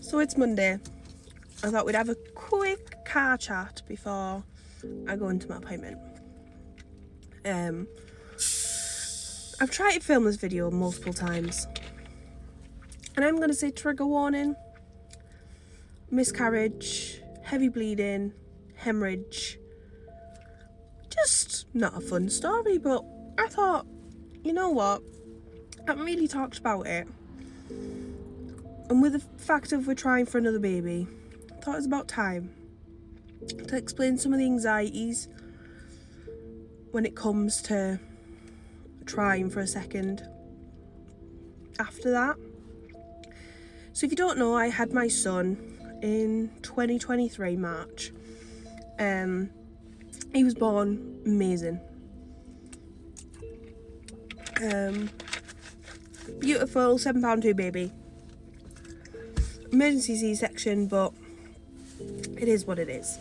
So it's Monday. I thought we'd have a quick car chat before I go into my appointment. I've tried to film this video multiple times, and I'm going to say trigger warning: miscarriage, heavy bleeding, hemorrhage. Just not a fun story, but I thought, you know what, I haven't really talked about it, and with the fact of we're trying for another baby, I thought it was about time to explain some of the anxieties when it comes to trying for a second after that. So if you don't know, I had my son in 2023 March. He was born amazing, beautiful 7'2" baby, emergency C-section, but it is what it is.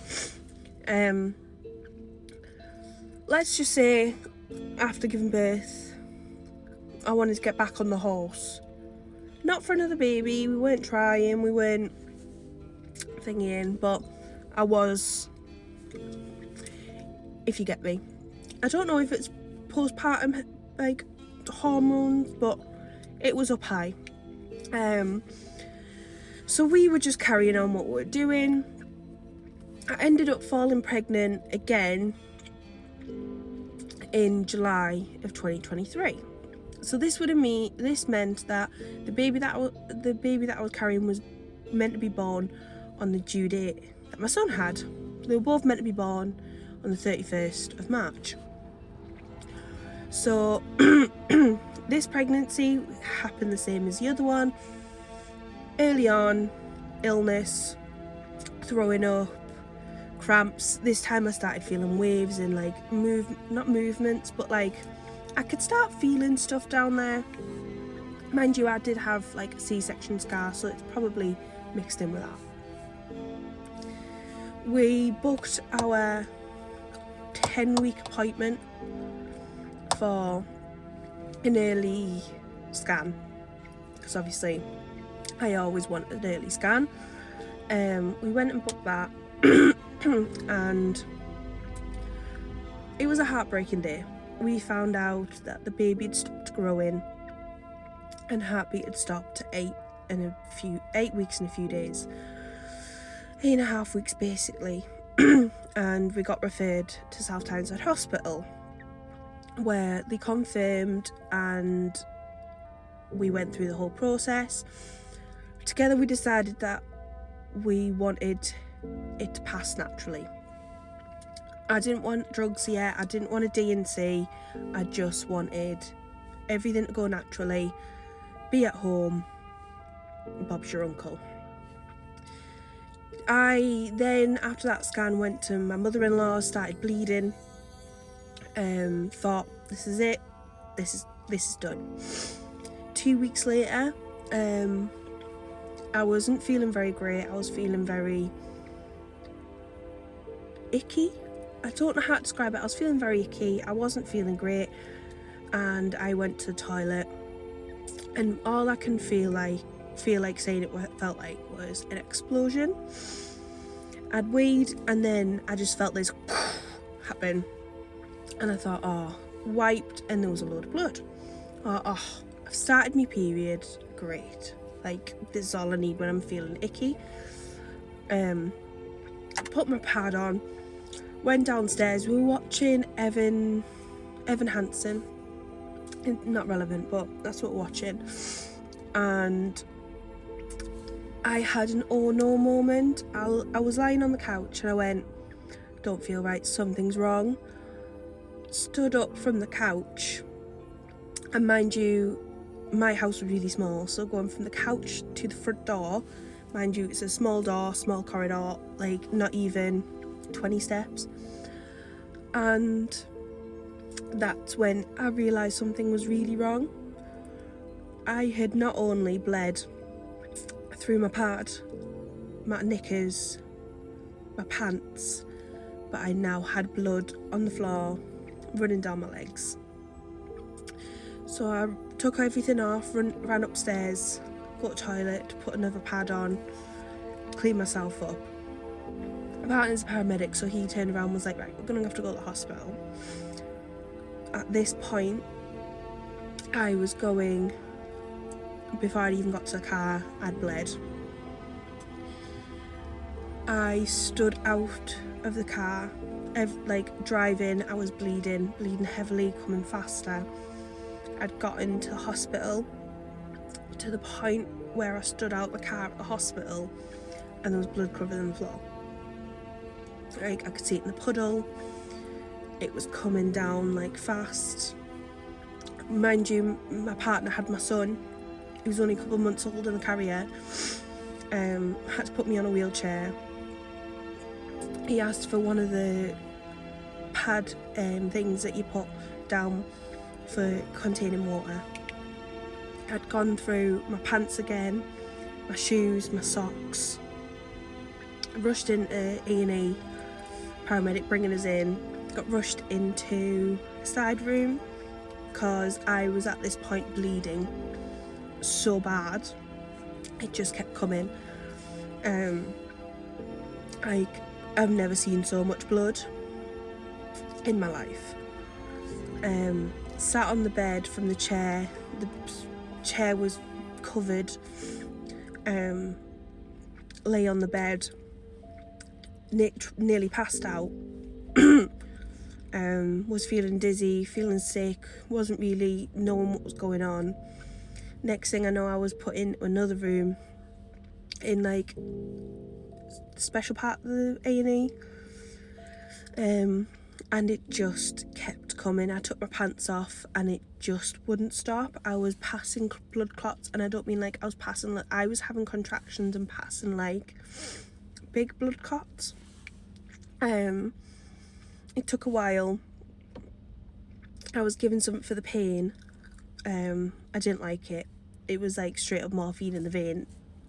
Let's just say after giving birth, I wanted to get back on the horse. Not for another baby, we weren't trying, we weren't thinking, but I was, if you get me. I don't know if it's postpartum like hormones, but it was up high. So we were just carrying on what we were doing. I ended up falling pregnant again in July of 2023. So this meant that the baby that I was carrying was meant to be born on the due date that my son had. They were both meant to be born on the 31st of March. So this pregnancy happened the same as the other one. Early on, illness, throwing up, cramps. This time I started feeling waves and like not movements, but like I could start feeling stuff down there. Mind you, I did have like a C-section scar, so it's probably mixed in with that. We booked our 10-week appointment for an early scan, because obviously I always wanted an early scan. We went and booked that and it was a heartbreaking day. We found out that the baby had stopped growing and heartbeat had stopped to 8 weeks and a few days. 8.5 weeks basically. And we got referred to South Tyneside Hospital, where they confirmed, and we went through the whole process. Together we decided that we wanted it to pass naturally. I didn't want drugs yet, I didn't want a D&C, I just wanted everything to go naturally, be at home, Bob's your uncle. I then, after that scan, went to my mother-in-law, started bleeding, thought, this is it, this is done. 2 weeks later, I wasn't feeling very great, I was feeling very icky. I don't know how to describe it. I was feeling very icky, I wasn't feeling great, and I went to the toilet, and all I can feel like saying it felt like was an explosion. I'd weed, and then I just felt this happen, and I thought, oh, wiped, and there was a load of blood. Oh, I've started my period, great, like this is all I need when I'm feeling icky. Put my pad on, went downstairs, we were watching Evan Hansen, not relevant, but that's what we're watching, and I had an oh no moment. I was lying on the couch and I went, don't feel right, something's wrong. Stood up from the couch, and mind you, my house was really small, so going from the couch to the front door, mind you, it's a small door, small corridor, like not even 20 steps, and that's when I realised something was really wrong. I had not only bled through my pad, my knickers, my pants, but I now had blood on the floor running down my legs. So I took everything off, ran upstairs, got to the toilet, put another pad on, clean myself up. My partner's a paramedic, so he turned around and was like, right, we're gonna have to go to the hospital. At this point, I was going, before I even got to the car, I'd bled. I stood out of the car, driving, I was bleeding heavily, coming faster. I'd gotten to the hospital, to the point where I stood out the car at the hospital and there was blood covering the floor. I could see it in the puddle. It was coming down fast. Mind you, my partner had my son. He was only a couple of months old in the carrier. Had to put me on a wheelchair. He asked for one of the pad things that you put down for containing water. I'd gone through my pants again, my shoes, my socks. I rushed into A&E, paramedic bringing us in. Got rushed into a side room because I was at this point bleeding so bad. It just kept coming. I've never seen so much blood in my life. Sat on the bed from the chair. The chair was covered. Lay on the bed. Nearly passed out. Was feeling dizzy, feeling sick, wasn't really knowing what was going on. Next thing I know, I was put into another room in the special part of the A&E, and it just kept coming. I took my pants off and it just wouldn't stop. I was passing blood clots, and I don't mean I was passing, I was having contractions and passing big blood clots. It took a while. I was given something for the pain. I didn't like it. It was straight up morphine in the vein.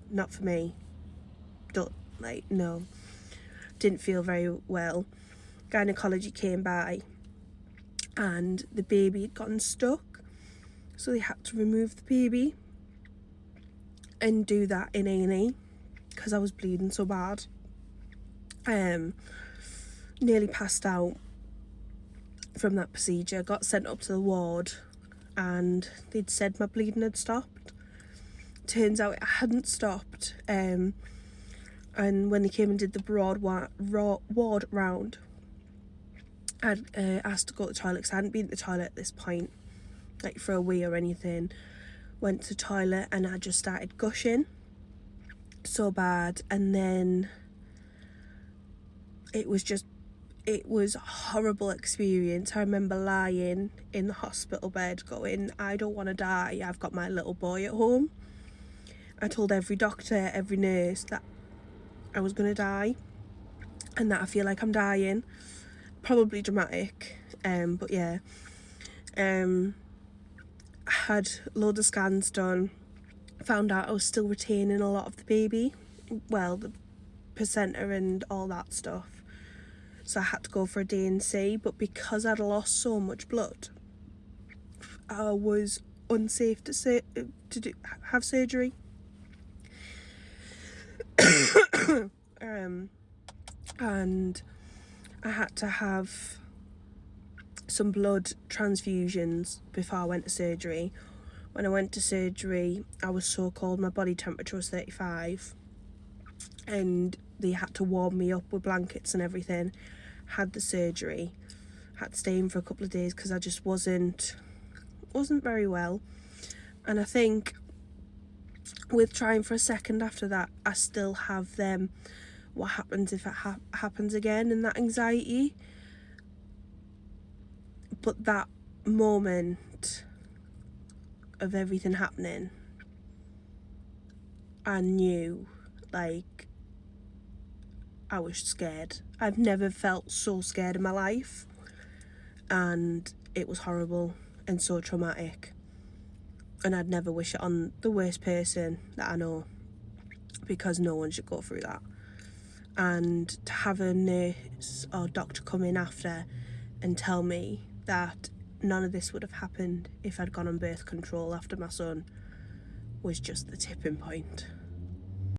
Not for me. No. Didn't feel very well. Gynecology came by and the baby had gotten stuck. So they had to remove the baby and do that in A&E because I was bleeding so bad. Nearly passed out from that procedure. Got sent up to the ward and they'd said my bleeding had stopped. Turns out it hadn't stopped. And when they came and did the ward round, I'd asked to go to the toilet because I hadn't been to the toilet at this point, for a wee or anything. Went to the toilet and I just started gushing so bad, and then it was a horrible experience. I remember lying in the hospital bed going, I don't want to die, I've got my little boy at home. I told every doctor, every nurse that I was going to die and that I feel like I'm dying. Probably dramatic, but yeah. I had loads of scans done. Found out I was still retaining a lot of the baby. Well, the placenta and all that stuff. So I had to go for a D&C, but because I'd lost so much blood, I was unsafe to have surgery. And I had to have some blood transfusions before I went to surgery. When I went to surgery, I was so cold, my body temperature was 35, and they had to warm me up with blankets and everything. Had the surgery, had to stay in for a couple of days because I just wasn't very well. And I think with trying for a second after that, I still have what happens if it happens again, and that anxiety. But that moment of everything happening, I knew I was scared. I've never felt so scared in my life, and it was horrible and so traumatic, and I'd never wish it on the worst person that I know, because no one should go through that. And to have a nurse or doctor come in after and tell me that none of this would have happened if I'd gone on birth control after my son was just the tipping point.